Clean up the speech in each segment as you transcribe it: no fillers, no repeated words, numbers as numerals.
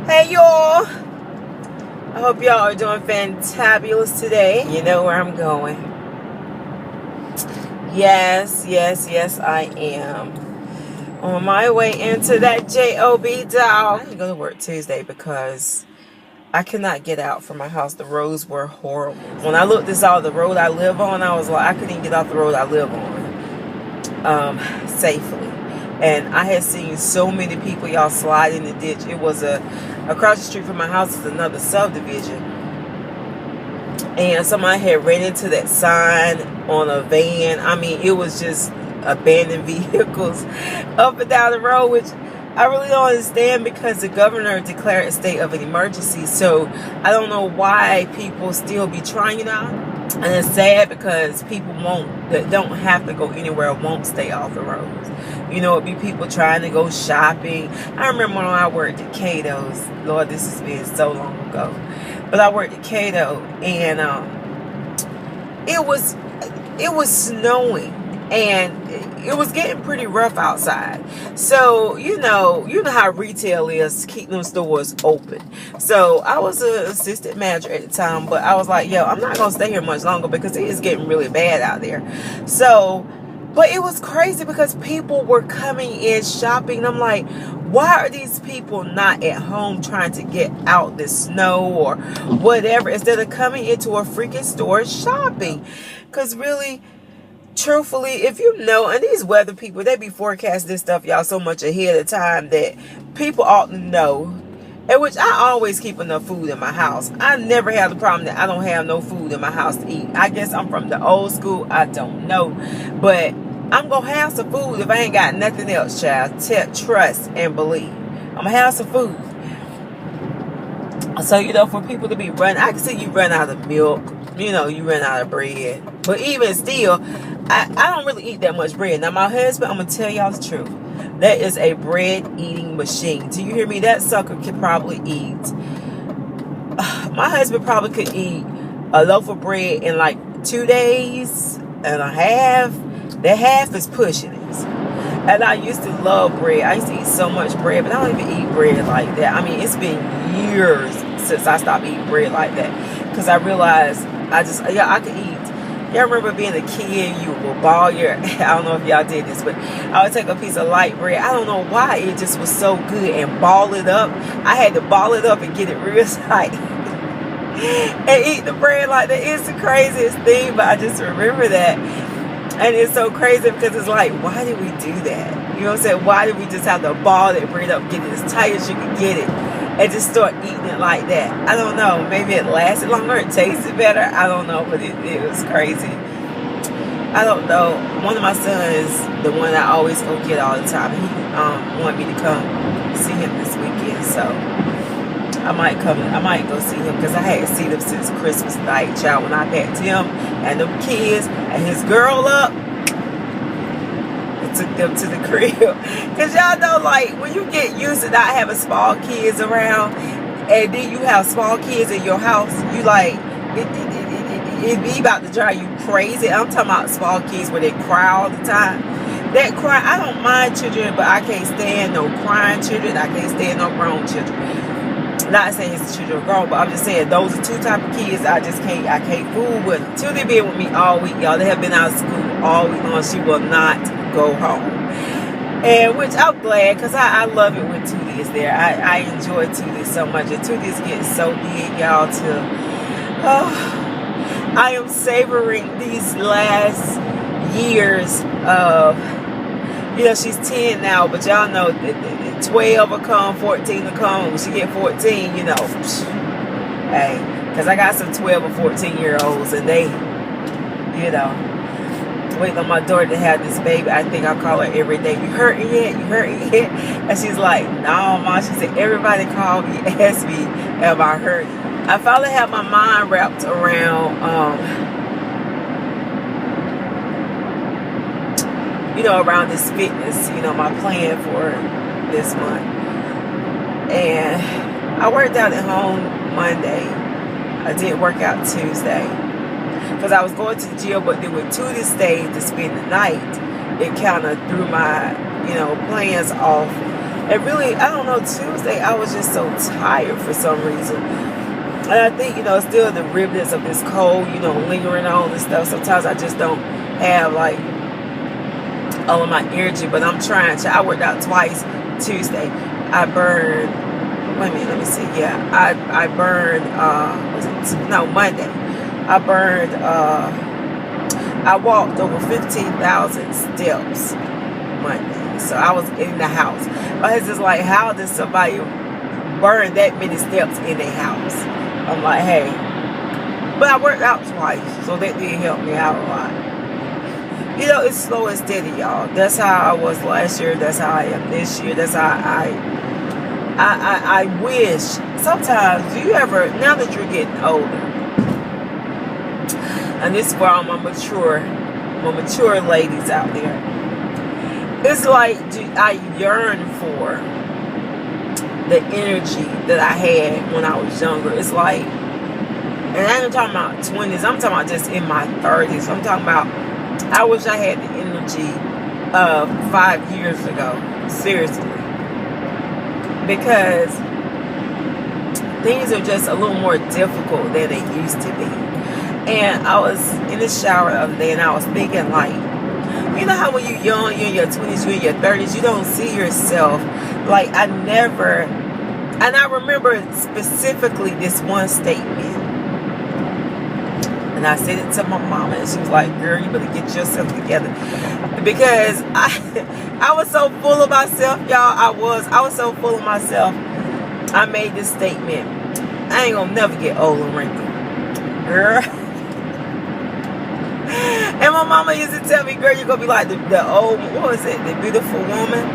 Hey y'all, I hope y'all are doing fantabulous today. You know where I'm going. Yes, I am. On my way into that job doll. I had to go to work Tuesday because I could not get out from my house. The roads were horrible. When I looked this out, the road I live on, I was like, I couldn't get off the road I live on safely. And I had seen so many people, y'all, slide in the ditch. It was across the street from my house is another subdivision. And somebody had ran into that sign on a van. I mean, it was just abandoned vehicles up and down the road, which I really don't understand because the governor declared a state of an emergency. So I don't know why people still be trying it out. And it's sad because people that don't have to go anywhere won't stay off the roads. You know, it'd be people trying to go shopping. I remember when I worked at Cato's. Lord, this has been so long ago. But I worked at Cato, and it was snowing, and it was getting pretty rough outside. So you know how retail is, keep them stores open. So I was an assistant manager at the time, but I was like, yo, I'm not gonna stay here much longer because it is getting really bad out there. So, but it was crazy because people were coming in shopping. I'm like, why are these people not at home trying to get out the snow or whatever instead of coming into a freaking store shopping? Because really, truthfully, if you know, and these weather people, they be forecasting this stuff, y'all, so much ahead of time that people ought to know. In which I always keep enough food in my house. I never have the problem that I don't have no food in my house to eat. I guess I'm from the old school. I don't know. But I'm going to have some food if I ain't got nothing else, child. Trust and believe. I'm going to have some food. So, you know, for people to be running, I can see you run out of milk. You know, you run out of bread. But even still, I don't really eat that much bread. Now, my husband, I'm going to tell y'all the truth. That is a bread eating machine. Do you hear me? That sucker could probably eat. My husband probably could eat a loaf of bread in like 2 days and a half. That half is pushing it. And I used to love bread. I used to eat so much bread, but I don't even eat bread like that. I mean, it's been years since I stopped eating bread like that. Because I realized I could eat. Y'all remember being a kid, you would ball your, I don't know if y'all did this, but I would take a piece of light bread. I don't know why, it just was so good, and ball it up. I had to ball it up and get it real tight and eat the bread like that. It's the craziest thing, but I just remember that. And it's so crazy because it's like, why did we do that? You know what I'm saying? Why did we just have to ball that bread up, get it as tight as you could get it, and just start eating it like that? I don't know. Maybe it lasted longer. It tasted better. I don't know. But it was crazy. I don't know. One of my sons, the one I always go get all the time, he wanted me to come see him this weekend. So I might go see him because I hadn't seen him since Christmas night, child, when I packed him and them kids and his girl up. Took them to the crib. Because y'all know, like, when you get used to not having small kids around and then you have small kids in your house, you like, it be about to drive you crazy. I'm talking about small kids where they cry all the time. That cry, I don't mind children, but I can't stand no crying children. I can't stand no grown children. Not saying his children are grown, but I'm just saying those are two type of kids I can't fool with them. Till they been with me all week, y'all. They have been out of school all week long. She will not go home. And which I'm glad, because I love it when Tootie is there. I enjoy Tootie so much. And Tootie's getting so big, y'all, I am savoring these last years of, you know, she's 10 now, but y'all know that 12 will come, 14 will come. When she get 14, you know, hey, because I got some 12 or 14-year-olds, and they, you know, waiting on my daughter to have this baby. I think I call her every day, you hurting yet? You hurting yet? And she's like, no, Mom. She said, everybody call me, ask me, am I hurting? I finally have my mind wrapped around, you know, around this fitness, you know, my plan for this month. And I worked out at home Monday. I did work out Tuesday because I was going to the gym, but then when Tuesday stayed to spend the night, it kind of threw my, you know, plans off And really, I don't know, Tuesday, I was just so tired for some reason. And I think, still the remnants of this cold, lingering on and stuff. Sometimes I just don't have, like, all of my energy. But I'm trying to. I worked out twice Tuesday. I burned, wait a minute, let me see. Yeah, I burned, Monday. I burned, I walked over 15,000 steps Monday. So I was in the house. But it's just like, how does somebody burn that many steps in a house? I'm like, hey. But I worked out twice, so that did help me out a lot. It's slow and steady, y'all. That's how I was last year. That's how I am this year. That's how I wish. Sometimes, do you ever, now that you're getting older, and this is for all my mature ladies out there, it's like, I yearn for the energy that I had when I was younger. It's like, and I ain't talking about 20s, I'm talking about just in my 30s. I'm talking about, I wish I had the energy of 5 years ago. Seriously. Because things are just a little more difficult than they used to be. And I was in the shower the other day, and I was thinking, like, you know how when you're young, you're in your 20s, you're in your 30s, you don't see yourself. Like, I remember specifically this one statement. And I said it to my mama, and she was like, girl, you better get yourself together. Because I was so full of myself, y'all. I was so full of myself. I made this statement. I ain't gonna never get old and wrinkled. Girl. And my mama used to tell me, girl, you're going to be like the old, what was it? The beautiful woman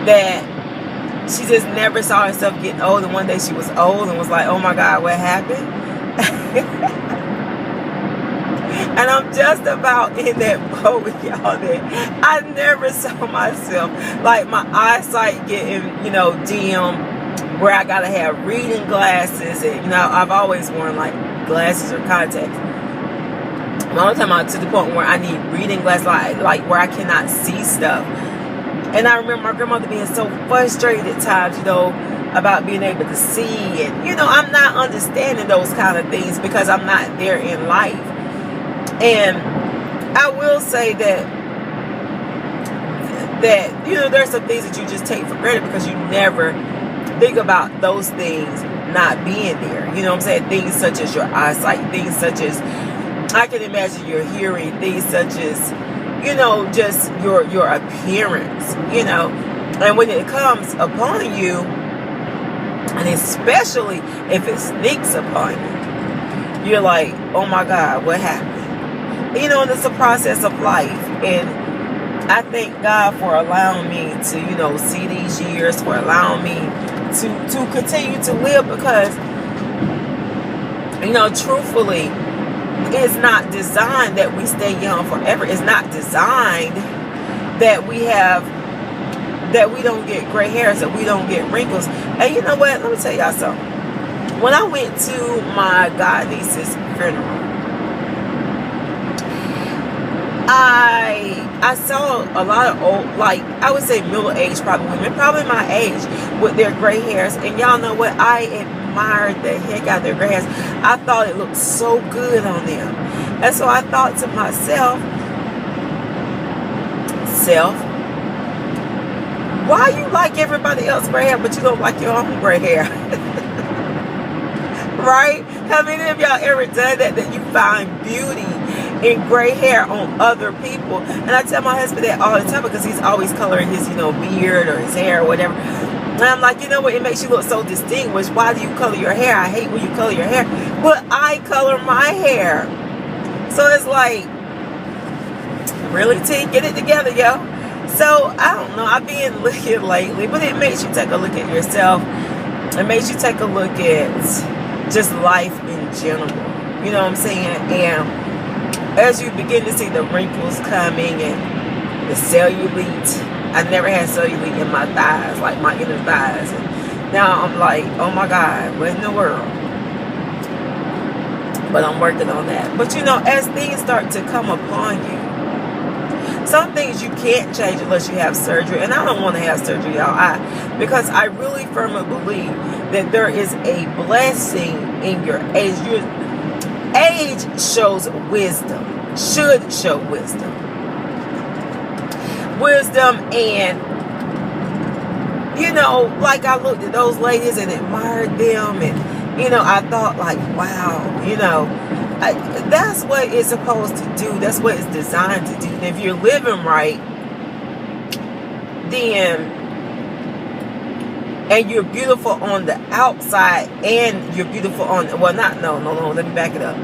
that she just never saw herself getting old. And one day she was old and was like, oh my God, what happened? And I'm just about in that boat with y'all that I never saw myself, like, my eyesight getting, dim, where I got to have reading glasses. And, I've always worn, like, glasses or contacts. I'm talking about to the point where I need reading glasses, like where I cannot see stuff. And I remember my grandmother being so frustrated at times, about being able to see. And, I'm not understanding those kind of things because I'm not there in life. And I will say that there's some things that you just take for granted because you never think about those things not being there. You know what I'm saying? Things such as your eyesight, things such as, I can imagine your hearing, things such as, just your appearance, and when it comes upon you, and especially if it sneaks upon you, you're like, oh my God, what happened? And it's a process of life. And I thank God for allowing me to, see these years, for allowing me to continue to live, because, truthfully, it's not designed that we stay young forever. It's not designed that we don't get gray hairs, that we don't get wrinkles. And you know what? Let me tell y'all something. When I went to my godniece's funeral, I saw a lot of old, like, I would say middle-aged probably women, probably my age, with their gray hairs. And y'all know what? I admired the heck out of their gray hairs. I thought it looked so good on them. And so I thought to myself, why you like everybody else's gray hair, but you don't like your own gray hair? Right? How many of y'all ever done that you find beauty in gray hair on other people? And I tell my husband that all the time because he's always coloring his, beard or his hair or whatever. And I'm like, you know what? It makes you look so distinguished. Why do you color your hair? I hate when you color your hair. But I color my hair. So it's like, really, T? Get it together, yo. So, I don't know. I've been looking lately. But it makes you take a look at yourself. It makes you take a look at just life in general. You know what I'm saying? And as you begin to see the wrinkles coming and the cellulite, I never had cellulite in my thighs, like my inner thighs. And now I'm like, oh my God, what in the world? But I'm working on that. But as things start to come upon you, Some things you can't change unless you have surgery, and I don't want to have surgery, y'all. Because I really firmly believe that there is a blessing in your age. Your age shows wisdom, should show wisdom. And like I looked at those ladies and admired them, and I thought like, wow, that's what it's supposed to do. That's what it's designed to do. And if you're living right, and you're beautiful on the outside, and you're beautiful on, let me back it up.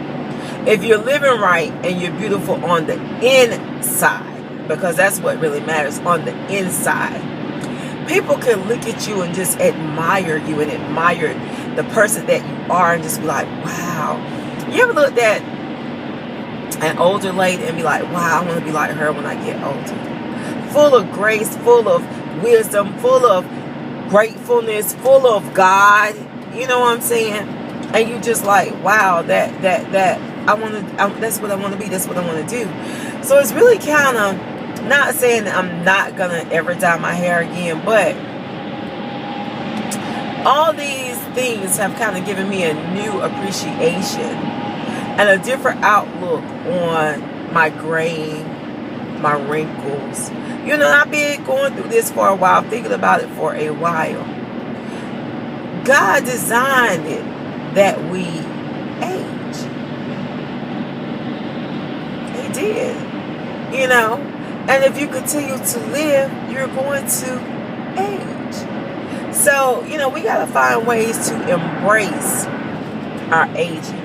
If you're living right and you're beautiful on the inside, because that's what really matters, on the inside, people can look at you and just admire you and admire the person that you are, and just be like, wow. You ever looked at an older lady and be like, wow, I want to be like her when I get older? Full of grace, full of wisdom, full of gratefulness, full of God. You know what I'm saying? And you just like, wow, that's what I want to be. That's what I want to do. So it's really kind of, not saying that I'm not going to ever dye my hair again, but all these things have kind of given me a new appreciation and a different outlook on my graying, my wrinkles. I've been going through this for a while, thinking about it for a while. God designed it that we age. He did. And if you continue to live, you're going to age. So, we got to find ways to embrace our aging.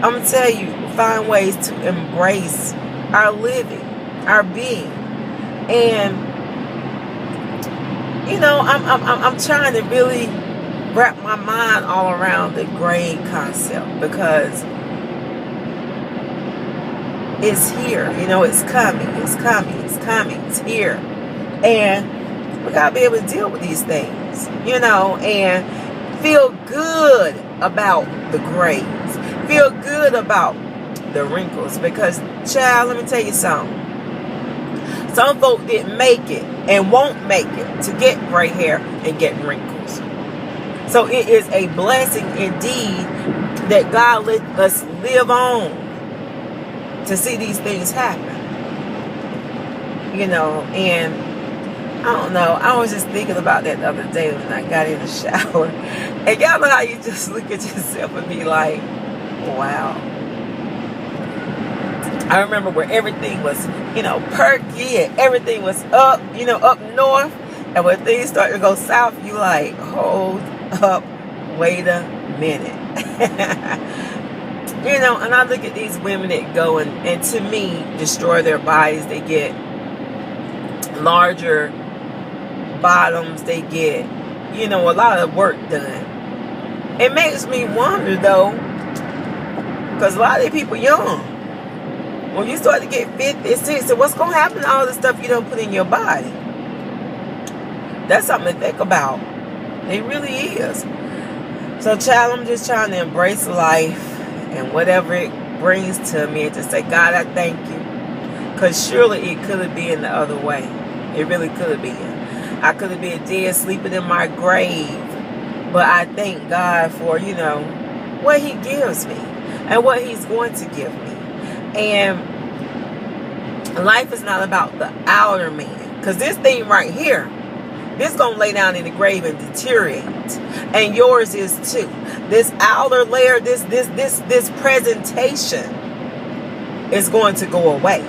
I'm going to tell you, find ways to embrace our living, our being. And, I'm trying to really wrap my mind all around the graying concept, because it's here. It's coming. It's here. And we got to be able to deal with these things, and feel good about the grays. Feel good about the wrinkles. Because, child, let me tell you something. Some folk didn't make it and won't make it to get gray hair and get wrinkles. So it is a blessing indeed that God let us live on to see these things happen. And I don't know, I was just thinking about that the other day when I got in the shower. And y'all know how you just look at yourself and be like, wow. I remember where everything was, perky, and everything was up, up north. And when things start to go south, you like, hold up, wait a minute. And I look at these women that go and to me, destroy their bodies. They get larger bottoms. They get, a lot of work done. It makes me wonder, though, because a lot of these people young. When you start to get 50, 60, what's going to happen to all the stuff you don't put in your body? That's something to think about. It really is. So, child, I'm just trying to embrace life and whatever it brings to me, and to say, God, I thank you. Because surely it could have been the other way. It really could have been. I could have been dead, sleeping in my grave. But I thank God for, what He gives me and what He's going to give me. And life is not about the outer man. Because this thing right here, this going to lay down in the grave and deteriorate. And yours is too. This outer layer, this presentation is going to go away.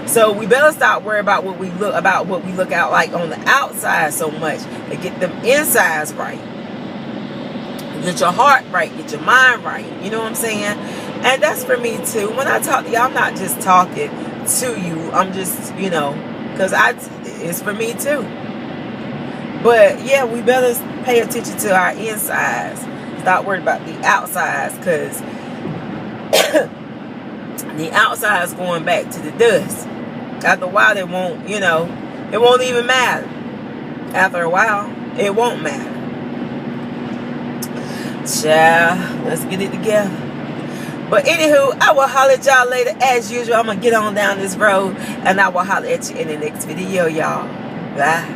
So we better stop worrying about what we look out like on the outside so much, and get them insides right. Get your heart right, get your mind right. You know what I'm saying? And that's for me too. When I talk to you, I'm not just talking to you. I'm just, because it's for me too. But yeah, we better pay attention to our insides. Stop worrying about the outsides, because the outside is going back to the dust. After a while, it won't, it won't even matter. After a while, it won't matter. Child, let's get it together. But anywho, I will holler at y'all later as usual. I'm going to get on down this road, and I will holler at you in the next video, y'all. Bye.